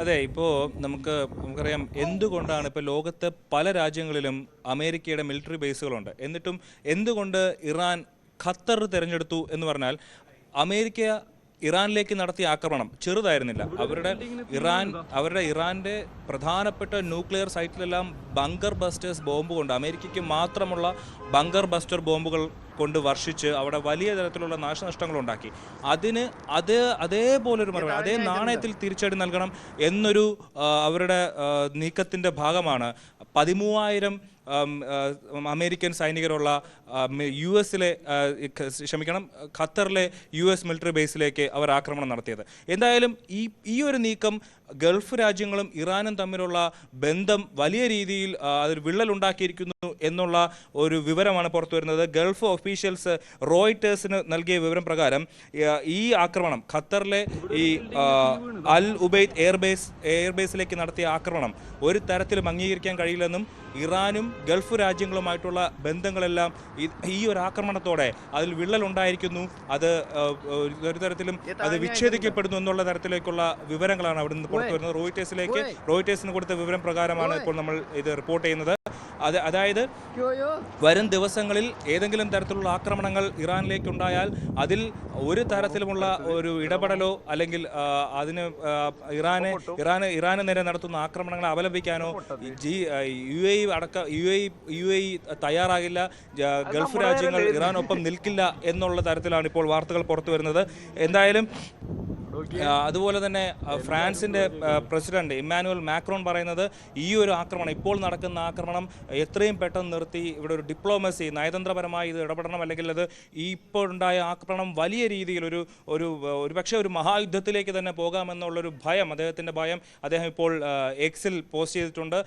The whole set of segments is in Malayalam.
അതെ, ഇപ്പോൾ നമുക്കറിയാം എന്തുകൊണ്ടാണ് ഇപ്പോൾ ലോകത്തെ പല രാജ്യങ്ങളിലും അമേരിക്കയുടെ മിലിറ്ററി ബേസുകളുണ്ട്. എന്നിട്ടും എന്തുകൊണ്ട് ഇറാൻ ഖത്തർ തിരഞ്ഞെടുത്തു എന്ന് പറഞ്ഞാൽ, അമേരിക്ക ഇറാനിലേക്ക് നടത്തിയ ആക്രമണം ചെറുതായിരുന്നില്ല. ഇറാന്റെ പ്രധാനപ്പെട്ട ന്യൂക്ലിയർ സൈറ്റിലെല്ലാം ബങ്കർ ബസ്റ്റേഴ്സ് ബോംബ് കൊണ്ട്, അമേരിക്കയ്ക്ക് മാത്രമുള്ള ബങ്കർ ബസ്റ്റർ ബോംബുകൾ കൊണ്ട് വർഷിച്ച് അവിടെ വലിയ തരത്തിലുള്ള നാശനഷ്ടങ്ങൾ ഉണ്ടാക്കി. അതിന് അതേപോലൊരു മറുപടി, അതേ നാണയത്തിൽ തിരിച്ചടി നൽകണം എന്നൊരു അവരുടെ നീക്കത്തിൻ്റെ ഭാഗമാണ് 13,000 അമേരിക്കൻ സൈനികരുള്ള ഖത്തറിലെ US മിലിറ്ററി ബേസിലേക്ക് അവർ ആക്രമണം നടത്തിയത്. എന്തായാലും ഈ ഒരു നീക്കം ഗൾഫ് രാജ്യങ്ങളും ഇറാനും തമ്മിലുള്ള ബന്ധം വലിയ രീതിയിൽ അതിൽ വിള്ളലുണ്ടാക്കിയിരിക്കുന്നു എന്നുള്ള ഒരു വിവരമാണ് പുറത്തു വരുന്നത്. ഗൾഫ് ഒഫീഷ്യൽസ് റോയിട്ടേഴ്സിന് നൽകിയ വിവരം പ്രകാരം ഈ ആക്രമണം, ഖത്തറിലെ ഈ അൽ ഉബൈദ് എയർബേസിലേക്ക് നടത്തിയ ആക്രമണം ഒരു തരത്തിലും അംഗീകരിക്കാൻ കഴിയില്ലെന്നും ഇറാനും ഗൾഫ് രാജ്യങ്ങളുമായിട്ടുള്ള ബന്ധങ്ങളെല്ലാം ഈ ഒരു ആക്രമണത്തോടെ അതിൽ വിള്ളലുണ്ടായിരിക്കുന്നു, അത് ഒരു തരത്തിലും അത് വിച്ഛേദിക്കപ്പെടുന്നു എന്നുള്ള തരത്തിലേക്കുള്ള വിവരങ്ങളാണ് അവിടെ നിന്ന് പുറത്തു വരുന്നത്. റോയിട്ടേഴ്സിന് കൊടുത്ത വിവരം പ്രകാരമാണ് ഇപ്പോൾ നമ്മൾ ഇത് റിപ്പോർട്ട് ചെയ്യുന്നത്. അതായത് വരും ദിവസങ്ങളിൽ ഏതെങ്കിലും തരത്തിലുള്ള ആക്രമണങ്ങൾ ഇറാനിലേക്ക് ഉണ്ടായാൽ അതിൽ ഒരു തരത്തിലുമുള്ള ഒരു ഇടപെടലോ അല്ലെങ്കിൽ അതിന് ഇറാന് നേരെ നടത്തുന്ന ആക്രമണങ്ങളെ അപലപിക്കാനോ UAE തയ്യാറാകില്ല. ഗൾഫ് രാജ്യങ്ങൾ ഇറാനൊപ്പം നിൽക്കില്ല എന്നുള്ള തരത്തിലാണ് ഇപ്പോൾ വാർത്തകൾ പുറത്തു വരുന്നത്. എന്തായാലും അതുപോലെ തന്നെ ഫ്രാൻസിന്റെ പ്രസിഡന്റ് ഇമ്മാനുവൽ മാക്രോൺ പറയുന്നത് ഈ ഒരു ആക്രമണം, ഇപ്പോൾ നടക്കുന്ന ആക്രമണം എത്രയും പെട്ടെന്ന് നിർത്തി ഇവിടെ ഒരു ഡിപ്ലോമസി, നയതന്ത്രപരമായി ഇത് ഇടപെടണം, അല്ലെങ്കിൽ അത് ഇപ്പോഴുണ്ടായ ആക്രമണം വലിയ രീതിയിൽ ഒരുപക്ഷെ ഒരു മഹായുദ്ധത്തിലേക്ക് തന്നെ പോകാമെന്നുള്ളൊരു ഭയം, അദ്ദേഹത്തിൻ്റെ ഭയം അദ്ദേഹം ഇപ്പോൾ എക്സിൽ പോസ്റ്റ് ചെയ്തിട്ടുണ്ട്.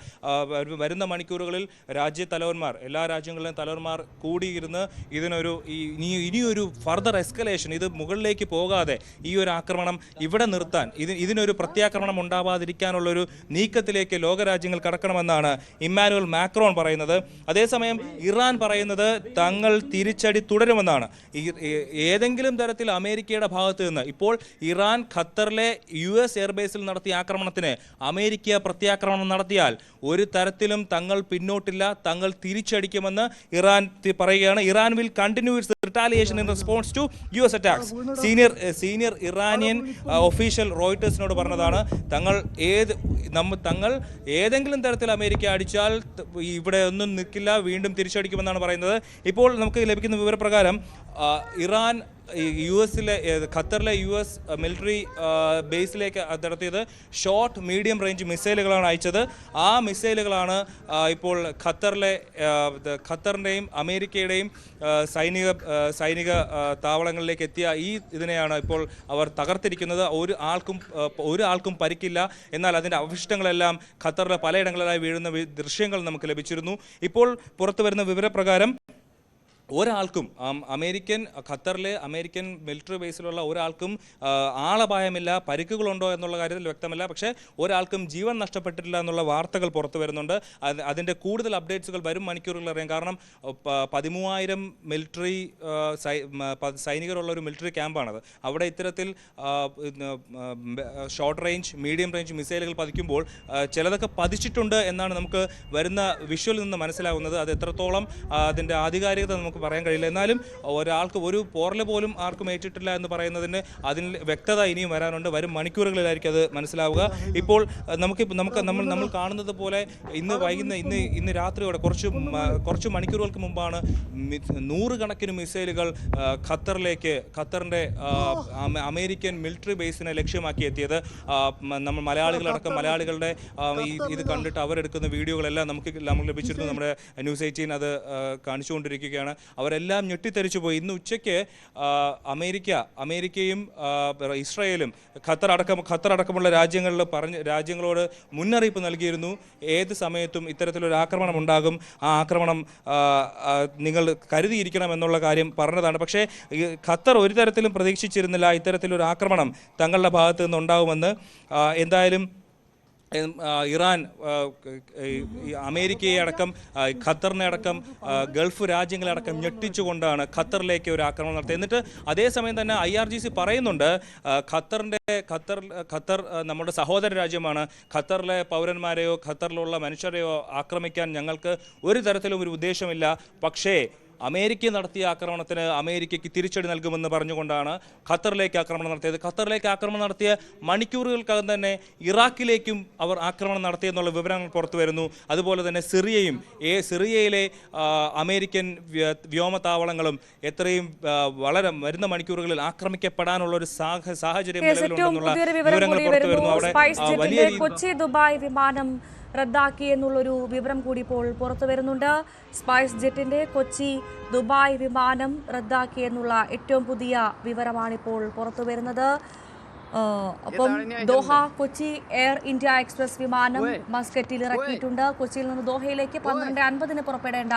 വരുന്ന മണിക്കൂറുകളിൽ രാജ്യത്തലവന്മാർ, എല്ലാ രാജ്യങ്ങളിലെയും തലവന്മാർ കൂടിയിരുന്ന് ഇനിയൊരു ഫർദർ എസ്കലേഷൻ, ഇത് മുകളിലേക്ക് പോകാതെ ഈ ഒരു ആക്രമണം ഇവിടെ നിർത്താൻ, ഇതിനൊരു പ്രത്യാക്രമണം ഉണ്ടാവാതിരിക്കാനുള്ളൊരു നീക്കത്തിലേക്ക് ലോകരാജ്യങ്ങൾ കടക്കണമെന്നാണ് ഇമ്മാനുവൽ മാക്രോൺ പറയുന്നത്. അതേസമയം ഇറാൻ പറയുന്നത് തങ്ങൾ തിരിച്ചടി തുടരുമെന്നാണ്. ഏതെങ്കിലും തരത്തിൽ അമേരിക്കയുടെ ഭാഗത്ത് നിന്ന് ഇപ്പോൾ ഇറാൻ ഖത്തറിലെ US എയർബേസിൽ നടത്തിയ ആക്രമണത്തിന് അമേരിക്ക പ്രത്യാക്രമണം നടത്തിയാൽ ഒരു തരത്തിലും തങ്ങൾ പിന്നോട്ടില്ല, തങ്ങൾ തിരിച്ചടിക്കുമെന്ന് ഇറാൻ പറയുകയാണ്. Iran will continue its retaliation in response to US attacks. Senior Iranian official റോയിട്ടേഴ്സിനോട് പറഞ്ഞതാണ്, തങ്ങൾ ഏതെങ്കിലും തരത്തിൽ അമേരിക്ക അടിച്ചാൽ ഇവിടെ ഒന്നും നിൽക്കില്ല, വീണ്ടും തിരിച്ചടിക്കുമെന്നാണ് പറയുന്നത്. ഇപ്പോൾ നമുക്ക് ലഭിക്കുന്ന വിവരപ്രകാരം ഇറാൻ ഖത്തറിലെ US മിലിറ്ററി ബേസിലേക്ക് നടത്തിയത് ഷോർട്ട് മീഡിയം റേഞ്ച് മിസൈലുകളാണ് അയച്ചത്. ആ മിസൈലുകളാണ് ഇപ്പോൾ ഖത്തറിൻ്റെയും അമേരിക്കയുടെയും സൈനിക താവളങ്ങളിലേക്ക് എത്തിയ ഇതിനെയാണ് ഇപ്പോൾ അവർ തകർത്തിരിക്കുന്നത്. ഒരു ആൾക്കും പരിക്കില്ല. എന്നാൽ അതിൻ്റെ അവശിഷ്ടങ്ങളെല്ലാം ഖത്തറിലെ പലയിടങ്ങളിലായി വീഴുന്ന ദൃശ്യങ്ങൾ നമുക്ക് ലഭിച്ചിരുന്നു. ഇപ്പോൾ പുറത്തു വരുന്ന വിവരപ്രകാരം ഒരാൾക്കും ഖത്തറിലെ അമേരിക്കൻ മിലിറ്ററി ബേസിലുള്ള ഒരാൾക്കും ആളപായമില്ല, പരിക്കുകളുണ്ടോ എന്നുള്ള കാര്യത്തിൽ വ്യക്തമല്ല. പക്ഷേ ഒരാൾക്കും ജീവൻ നഷ്ടപ്പെട്ടിട്ടില്ല എന്നുള്ള വാർത്തകൾ പുറത്തു വരുന്നുണ്ട്. അതിൻ്റെ കൂടുതൽ അപ്ഡേറ്റ്സുകൾ വരും മണിക്കൂറുകളിൽ അറിയാം. കാരണം 13,000 മിലിറ്ററി സൈനികരുള്ള ഒരു മിലിറ്ററി ക്യാമ്പാണത്. അവിടെ ഇത്തരത്തിൽ ഷോർട്ട് റേഞ്ച്, മീഡിയം റേഞ്ച് മിസൈലുകൾ പതിക്കുമ്പോൾ ചിലതൊക്കെ പതിച്ചിട്ടുണ്ട് എന്നാണ് നമുക്ക് വരുന്ന വിഷ്വലിൽ നിന്ന് മനസ്സിലാകുന്നത്. അത് എത്രത്തോളം അതിൻ്റെ ആധികാരികത നമുക്ക് പറയാൻ കഴിയില്ല. എന്നാലും ഒരാൾക്ക് ഒരു പോറൽ പോലും ആർക്കും ഏറ്റിട്ടില്ല എന്ന് പറയുന്നതിന് അതിൽ വ്യക്തത ഇനിയും വരാനുണ്ട്. വരും മണിക്കൂറുകളിലായിരിക്കും അത് മനസ്സിലാവുക. ഇപ്പോൾ നമ്മൾ കാണുന്നത് പോലെ ഇന്ന് രാത്രിയോടെ കുറച്ച് മണിക്കൂറുകൾക്ക് മുമ്പാണ് 100 കണക്കിന് മിസൈലുകൾ ഖത്തറിൻ്റെ അമേരിക്കൻ മിലിറ്ററി ബേസിനെ ലക്ഷ്യമാക്കി എത്തിയത്. നമ്മൾ മലയാളികളുടെ ഇത് കണ്ടിട്ട് അവരെടുക്കുന്ന വീഡിയോകളെല്ലാം നമുക്ക് ലഭിച്ചിരുന്നു. നമ്മുടെ ന്യൂസ് 18 അത് കാണിച്ചുകൊണ്ടിരിക്കുകയാണ്. അവരെല്ലാം ഞെട്ടിത്തെറിച്ചു പോയി. ഇന്ന് ഉച്ചയ്ക്ക് അമേരിക്കയും ഇസ്രായേലും ഖത്തറടക്കമുള്ള രാജ്യങ്ങളോട് മുന്നറിയിപ്പ് നൽകിയിരുന്നു, ഏത് സമയത്തും ഇത്തരത്തിലൊരു ആക്രമണം ഉണ്ടാകും, ആ ആക്രമണം നിങ്ങൾ കരുതിയിരിക്കണം എന്നുള്ള കാര്യം പറഞ്ഞതാണ്. പക്ഷേ ഖത്തർ ഒരു തരത്തിലും പ്രതീക്ഷിച്ചിരുന്നില്ല ഇത്തരത്തിലൊരു ആക്രമണം തങ്ങളുടെ ഭാഗത്തു നിന്നുണ്ടാകുമെന്ന്. എന്തായാലും ഇറാൻ അമേരിക്കയെ അടക്കം ഖത്തറിനെ അടക്കം ഗൾഫ് രാജ്യങ്ങളടക്കം ഞെട്ടിച്ചുകൊണ്ടാണ് ഖത്തറിലേക്ക് ഒരു ആക്രമണം നടത്തിയത്. എന്നിട്ട് അതേസമയം തന്നെ IRGC പറയുന്നുണ്ട് ഖത്തർ നമ്മുടെ സഹോദര രാജ്യമാണ്. ഖത്തറിലെ പൗരന്മാരെയോ ഖത്തറിലുള്ള മനുഷ്യരെയോ ആക്രമിക്കാൻ ഞങ്ങൾക്ക് ഒരു തരത്തിലും ഒരു ഉദ്ദേശമില്ല. പക്ഷേ അമേരിക്ക നടത്തിയ ആക്രമണത്തിന് അമേരിക്കയ്ക്ക് തിരിച്ചടി നൽകുമെന്ന് പറഞ്ഞുകൊണ്ടാണ് ഖത്തറിലേക്ക് ആക്രമണം നടത്തിയത്. ഖത്തറിലേക്ക് ആക്രമണം നടത്തിയ മണിക്കൂറുകൾക്കകം തന്നെ ഇറാഖിലേക്കും അവർ ആക്രമണം നടത്തിയെന്നുള്ള വിവരങ്ങൾ പുറത്തു വരുന്നു. അതുപോലെ തന്നെ സിറിയയിലെ അമേരിക്കൻ വ്യോമതാവളങ്ങളും എത്രയും വളരെ വരുന്ന മണിക്കൂറുകളിൽ ആക്രമിക്കപ്പെടാനുള്ള ഒരു സാഹചര്യം നിലവിലുണ്ടെന്നുള്ള വിവരങ്ങൾ പുറത്തു വരുന്നു. അവിടെ വലിയ കൊച്ചി ദുബായ് വിമാനം റദ്ദാക്കി എന്നുള്ളൊരു വിവരം കൂടി ഇപ്പോൾ പുറത്തു വരുന്നുണ്ട്. സ്പൈസ് ജെറ്റിന്റെ കൊച്ചി ദുബായ് വിമാനം റദ്ദാക്കി എന്നുള്ള ഏറ്റവും പുതിയ വിവരമാണിപ്പോൾ പുറത്തു വരുന്നത്. അപ്പം Doha Kochi air India express വിമാനം മസ്കറ്റിൽ ഇറക്കിയിട്ടുണ്ട്. കൊച്ചിയിൽ നിന്ന് ദോഹയിലേക്ക് 12:50 പുറപ്പെടേണ്ട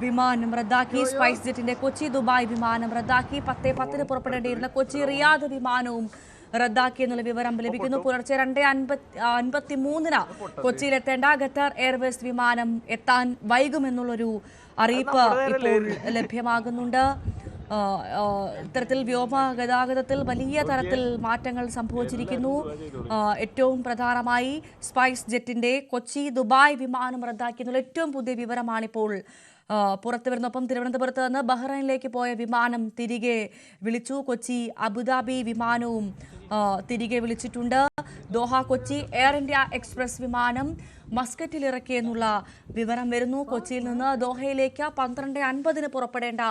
വിമാനം റദ്ദാക്കി. സ്പൈസ് ജെറ്റിന്റെ കൊച്ചി ദുബായ് വിമാനം റദ്ദാക്കി. 10:10 പുറപ്പെടേണ്ടിയിരുന്ന കൊച്ചി റിയാദ് വിമാനവും റദ്ദാക്കി എന്നുള്ള വിവരം ലഭിക്കുന്നു. പുലർച്ചെ 2:53 കൊച്ചിയിലെത്തേണ്ട ഖത്തർ എയർവേസ് വിമാനം എത്താൻ വൈകുമെന്നുള്ളൊരു അറിയിപ്പ് ഇപ്പോൾ ലഭ്യമാകുന്നുണ്ട്. ഇത്തരത്തിൽ വ്യോമ ഗതാഗതത്തിൽ വലിയ തരത്തിൽ മാറ്റങ്ങൾ സംഭവിച്ചിരിക്കുന്നു. ഏറ്റവും പ്രധാനമായി സ്പൈസ് ജെറ്റിന്റെ കൊച്ചി ദുബായ് വിമാനം റദ്ദാക്കി എന്നുള്ള ഏറ്റവും പുതിയ വിവരമാണിപ്പോൾ പുറത്തു വരുന്നൊപ്പം തിരുവനന്തപുരത്ത് നിന്ന് ബഹ്റൈനിലേക്ക് പോയ വിമാനം തിരികെ വിളിച്ചു. കൊച്ചി അബുദാബി വിമാനവും തിരികെ വിളിച്ചിട്ടുണ്ട്. Doha Kochi air India express വിമാനം മസ്കറ്റിൽ ഇറക്കിയെന്നുള്ള വിവരം വരുന്നു. കൊച്ചിയിൽ നിന്ന് ദോഹയിലേക്ക് 12:50 പുറപ്പെടേണ്ട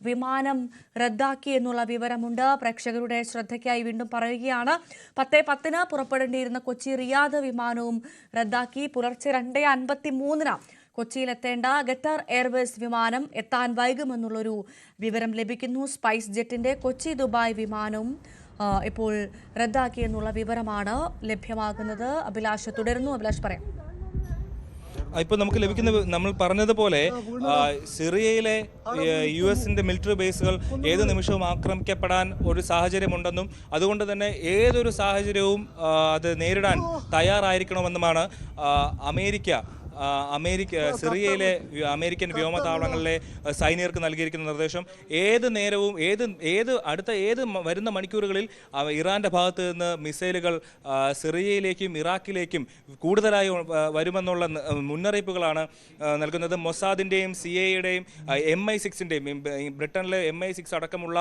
വിമാനം റദ്ദാക്കി എന്നുള്ള വിവരമുണ്ട്. പ്രേക്ഷകരുടെ ശ്രദ്ധയ്ക്കായി വീണ്ടും പറയുകയാണ്, 10:10 പുറപ്പെടേണ്ടിയിരുന്ന കൊച്ചി റിയാദ് വിമാനവും റദ്ദാക്കി. പുലർച്ചെ 2:53 കൊച്ചിയിലെത്തേണ്ട ഖത്തർ എയർവേസ് വിമാനം എത്താൻ വൈകുമെന്നുള്ളൊരു വിവരം ലഭിക്കുന്നു. സ്പൈസ് ജെറ്റിന്റെ കൊച്ചി ദുബായ് വിമാനവും ഇപ്പോൾ റദ്ദാക്കി എന്നുള്ള വിവരമാണ് ലഭ്യമാകുന്നത്. അഭിലാഷ് തുടരുന്നു. അഭിലാഷ് പറയാം. ഇപ്പോൾ നമുക്ക് ലഭിക്കുന്ന നമ്മൾ പറഞ്ഞതുപോലെ സിറിയയിലെ US-ന്റെ മിലിറ്ററി ബേസുകൾ ഏത് നിമിഷവും ആക്രമിക്കപ്പെടാൻ ഒരു സാഹചര്യമുണ്ടെന്നും അതുകൊണ്ട് തന്നെ ഏതൊരു സാഹചര്യവും അത് നേരിടാൻ തയ്യാറായിരിക്കണമെന്നുമാണ് സിറിയയിലെ അമേരിക്കൻ വ്യോമതാവളങ്ങളിലെ സൈനികർക്ക് നൽകിയിരിക്കുന്ന നിർദ്ദേശം. ഏത് നേരവും അടുത്ത വരുന്ന മണിക്കൂറുകളിൽ ഇറാന്റെ ഭാഗത്ത് നിന്ന് മിസൈലുകൾ സിറിയയിലേക്കും ഇറാഖിലേക്കും കൂടുതലായി വരുമെന്നുള്ള മുന്നറിയിപ്പുകളാണ് നൽകുന്നത്. മൊസാദിന്റെയും CIA-യുടെയും MI6-ന്റെയും ബ്രിട്ടനിലെ MI6 അടക്കമുള്ള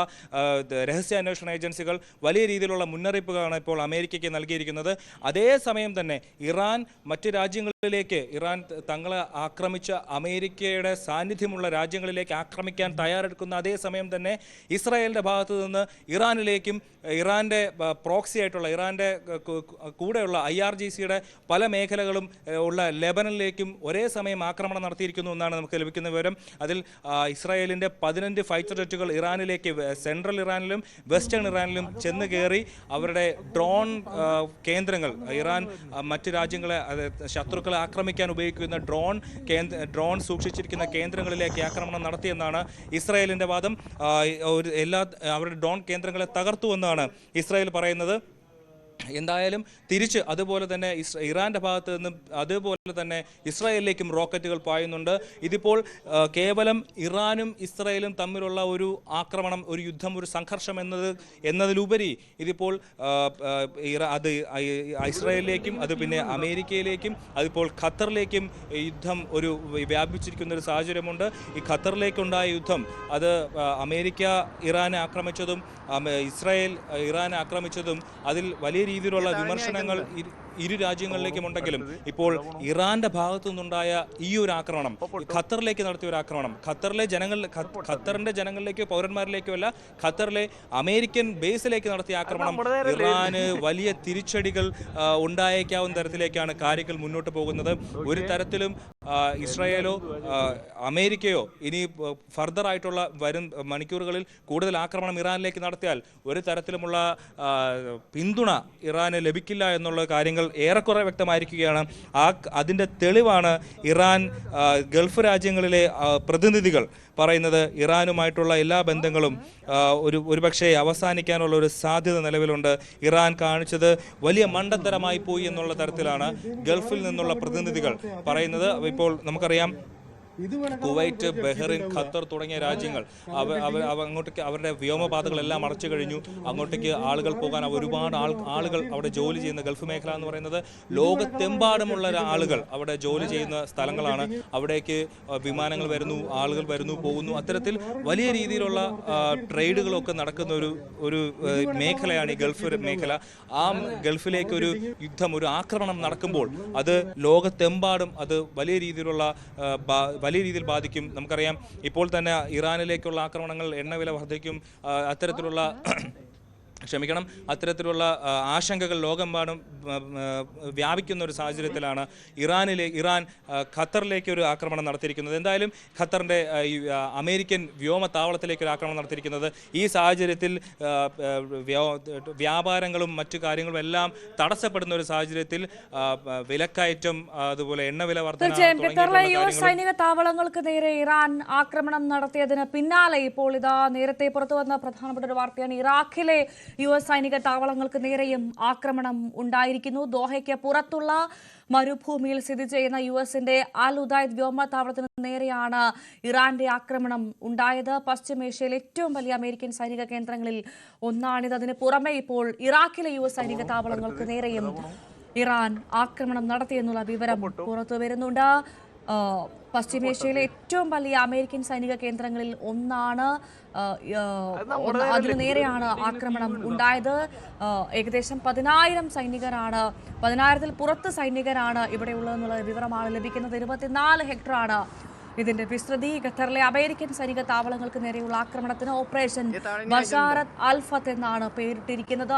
രഹസ്യാന്വേഷണ ഏജൻസികൾ വലിയ രീതിയിലുള്ള മുന്നറിയിപ്പുകളാണ് ഇപ്പോൾ അമേരിക്കയ്ക്ക് നൽകിയിരിക്കുന്നത്. അതേസമയം തന്നെ ഇറാൻ മറ്റ് രാജ്യങ്ങളിലേക്ക് തങ്ങളെ ആക്രമിച്ച അമേരിക്കയുടെ സാന്നിധ്യമുള്ള രാജ്യങ്ങളിലേക്ക് ആക്രമിക്കാൻ തയ്യാറെടുക്കുന്ന അതേസമയം തന്നെ ഇസ്രായേലിന്റെ ഭാഗത്തു നിന്ന് ഇറാനിലേക്കും ഇറാന്റെ പ്രോക്സി ആയിട്ടുള്ള ഇറാന്റെ കൂടെയുള്ള IRGC-യുടെ പല മേഖലകളും ഉള്ള ലെബനനിലേക്കും ഒരേ സമയം ആക്രമണം നടത്തിയിരിക്കുന്നു എന്നാണ് നമുക്ക് ലഭിക്കുന്ന വിവരം. അതിൽ ഇസ്രായേലിന്റെ 15 ഫൈറ്റർ ജെറ്റുകൾ ഇറാനിലേക്ക് സെൻട്രൽ ഇറാനിലും വെസ്റ്റേൺ ഇറാനിലും ചെന്ന് കയറി അവരുടെ ഡ്രോൺ കേന്ദ്രങ്ങൾ ഇറാൻ മറ്റ് രാജ്യങ്ങളെ ശത്രുക്കളെ ആക്രമിക്കാൻ ഉപയോഗിക്കുന്ന ഡ്രോൺ സൂക്ഷിച്ചിരിക്കുന്ന കേന്ദ്രങ്ങളിലേക്ക് ആക്രമണം നടത്തിയെന്നാണ് ഇസ്രായേലിന്റെ വാദം. അവരുടെ ഡ്രോൺ കേന്ദ്രങ്ങളെ തകർത്തുവെന്നാണ് ഇസ്രായേൽ പറയുന്നത്. എന്തായാലും തിരിച്ച് അതുപോലെ തന്നെ ഇറാന്റെ ഭാഗത്ത് നിന്നും അതുപോലെ തന്നെ ഇസ്രായേലിലേക്കും റോക്കറ്റുകൾ പായുന്നുണ്ട്. ഇതിപ്പോൾ കേവലം ഇറാനും ഇസ്രായേലും തമ്മിലുള്ള ഒരു ആക്രമണം, ഒരു യുദ്ധം, ഒരു സംഘർഷം എന്നതിലുപരി ഇതിപ്പോൾ അത് ഇസ്രായേലിലേക്കും അത് പിന്നെ അമേരിക്കയിലേക്കും അതിപ്പോൾ ഖത്തറിലേക്കും യുദ്ധം ഒരു വ്യാപിച്ചിരിക്കുന്ന ഒരു സാഹചര്യമുണ്ട്. ഈ ഖത്തറിലേക്കുണ്ടായ യുദ്ധം അത് അമേരിക്ക ഇറാനെ ആക്രമിച്ചതും ഇസ്രായേൽ ഇറാനെ ആക്രമിച്ചതും അതിൽ വലിയ രീതിയിലുള്ള വിമർശനങ്ങൾ ഇരു രാജ്യങ്ങളിലേക്കും ഉണ്ടെങ്കിലും ഇപ്പോൾ ഇറാന്റെ ഭാഗത്തു നിന്നുണ്ടായ ഈ ഒരു ആക്രമണം, ഖത്തറിലേക്ക് നടത്തിയ ഒരു ആക്രമണം, ഖത്തറിന്റെ ജനങ്ങളിലേക്കോ പൗരന്മാരിലേക്കോ അല്ല, ഖത്തറിലെ അമേരിക്കൻ ബേസിലേക്ക് നടത്തിയ ആക്രമണം ഇറാന് വലിയ തിരിച്ചടികൾ ഉണ്ടായേക്കാവുന്ന തരത്തിലേക്കാണ് കാര്യങ്ങൾ മുന്നോട്ട് പോകുന്നത്. ഒരു തരത്തിലും ഇസ്രായേലോ അമേരിക്കയോ ഇനി ഫർദർ ആയിട്ടുള്ള വരും മണിക്കൂറുകളിൽ കൂടുതൽ ആക്രമണം ഇറാനിലേക്ക് നടത്തിയാൽ ഒരു തരത്തിലുമുള്ള പിന്തുണ ഇറാന് ലഭിക്കില്ല എന്നുള്ള കാര്യങ്ങൾ ഏറെക്കുറെ വ്യക്തമായിരിക്കുകയാണ്. അതിൻ്റെ തെളിവാണ് ഇറാൻ ഗൾഫ് രാജ്യങ്ങളിലെ പ്രതിനിധികൾ പറയുന്നത്. ഇറാനുമായിട്ടുള്ള എല്ലാ ബന്ധങ്ങളും ഒരുപക്ഷെ അവസാനിക്കാനുള്ള ഒരു സാധ്യത നിലവിലുണ്ട്. ഇറാൻ കാണിച്ചത് വലിയ മണ്ടത്തരമായി പോയി എന്നുള്ള തരത്തിലാണ് ഗൾഫിൽ നിന്നുള്ള പ്രതിനിധികൾ പറയുന്നത്. ഇപ്പോൾ നമുക്കറിയാം കുവൈറ്റ്, ബഹ്റിൻ, ഖത്തർ തുടങ്ങിയ രാജ്യങ്ങൾ അങ്ങോട്ടേക്ക് അവരുടെ വ്യോമപാതകളെല്ലാം അടച്ചു കഴിഞ്ഞു. അങ്ങോട്ടേക്ക് ആളുകൾ പോകാൻ ഒരുപാട് ആളുകൾ അവിടെ ജോലി ചെയ്യുന്ന ഗൾഫ് മേഖല എന്ന് പറയുന്നത് ലോകത്തെമ്പാടുമുള്ള ആളുകൾ അവിടെ ജോലി ചെയ്യുന്ന സ്ഥലങ്ങളാണ്. അവിടേക്ക് വിമാനങ്ങൾ വരുന്നു, ആളുകൾ വരുന്നു, പോകുന്നു. അത്തരത്തിൽ വലിയ രീതിയിലുള്ള ട്രേഡുകളൊക്കെ നടക്കുന്ന ഒരു മേഖലയാണ് ഈ ഗൾഫ് മേഖല. ആ ഗൾഫിലേക്ക് ഒരു യുദ്ധം, ഒരു ആക്രമണം നടക്കുമ്പോൾ അത് ലോകത്തെമ്പാടും അത് വലിയ രീതിയിൽ ബാധിക്കും. നമുക്കറിയാം ഇപ്പോൾ തന്നെ ഇറാനിലേക്കുള്ള ആക്രമണങ്ങൾ, എണ്ണവില വർദ്ധിക്കും, അത്തരത്തിലുള്ള ആശങ്കകൾ ലോകമെമ്പാടും വ്യാപിക്കുന്ന ഒരു സാഹചര്യത്തിലാണ് ഇറാൻ ഖത്തറിലേക്ക് ഒരു ആക്രമണം നടത്തിയിരിക്കുന്നത്. എന്തായാലും ഖത്തറിൻ്റെ അമേരിക്കൻ വ്യോമത്താവളത്തിലേക്ക് ഒരു ആക്രമണം നടത്തിയിരിക്കുന്നത്. ഈ സാഹചര്യത്തിൽ വ്യാപാരങ്ങളും മറ്റു കാര്യങ്ങളും എല്ലാം തടസ്സപ്പെടുന്ന ഒരു സാഹചര്യത്തിൽ വിലക്കയറ്റം, അതുപോലെ എണ്ണവില വർധന, സൈനിക താവളങ്ങൾക്ക് നേരെ ഇറാൻ ആക്രമണം നടത്തിയതിന് പിന്നാലെ ഇപ്പോൾ ഇതാ നേരത്തെ പുറത്തു വന്ന പ്രധാനപ്പെട്ട ഒരു വാർത്തയാണ്. ഇറാഖിലെ US സൈനിക താവളങ്ങൾക്ക് നേരെയും ആക്രമണം ഉണ്ടായിരിക്കുന്നു. ദോഹയ്ക്ക് പുറത്തുള്ള മരുഭൂമിയിൽ സ്ഥിതി ചെയ്യുന്ന US-ന്റെ അൽ ഉദൈദ് വ്യോമത്താവളത്തിന് നേരെയാണ് ഇറാന്റെ ആക്രമണം ഉണ്ടായത്. പശ്ചിമേഷ്യയിലെ ഏറ്റവും വലിയ അമേരിക്കൻ സൈനിക കേന്ദ്രങ്ങളിൽ ഒന്നാണിത്. അതിന് പുറമെ ഇപ്പോൾ ഇറാഖിലെ US സൈനിക താവളങ്ങൾക്ക് നേരെയും ഇറാൻ ആക്രമണം നടത്തിയെന്നുള്ള വിവരം പുറത്തു വരുന്നുണ്ട്. പശ്ചിമേഷ്യയിലെ ഏറ്റവും വലിയ അമേരിക്കൻ സൈനിക കേന്ദ്രങ്ങളിൽ ഒന്നാണ്. അതിനു നേരെയാണ് ആക്രമണം ഉണ്ടായത്. ഏകദേശം 10,000 സൈനികരാണ്, 10,000-ൽ പുറത്ത് സൈനികരാണ് ഇവിടെയുള്ളതെന്നുള്ള വിവരമാണ് ലഭിക്കുന്നത്. 24 ഹെക്ടറാണ് ഇതിന്റെ വിസ്തൃതി. ഖത്തറിലെ അമേരിക്കൻ സൈനിക താവളങ്ങൾക്ക് നേരെയുള്ള ആക്രമണത്തിന് ഓപ്പറേഷൻ ബഷാറത്ത് അൽ ഫത്ത് എന്നാണ് പേരിട്ടിരിക്കുന്നത്.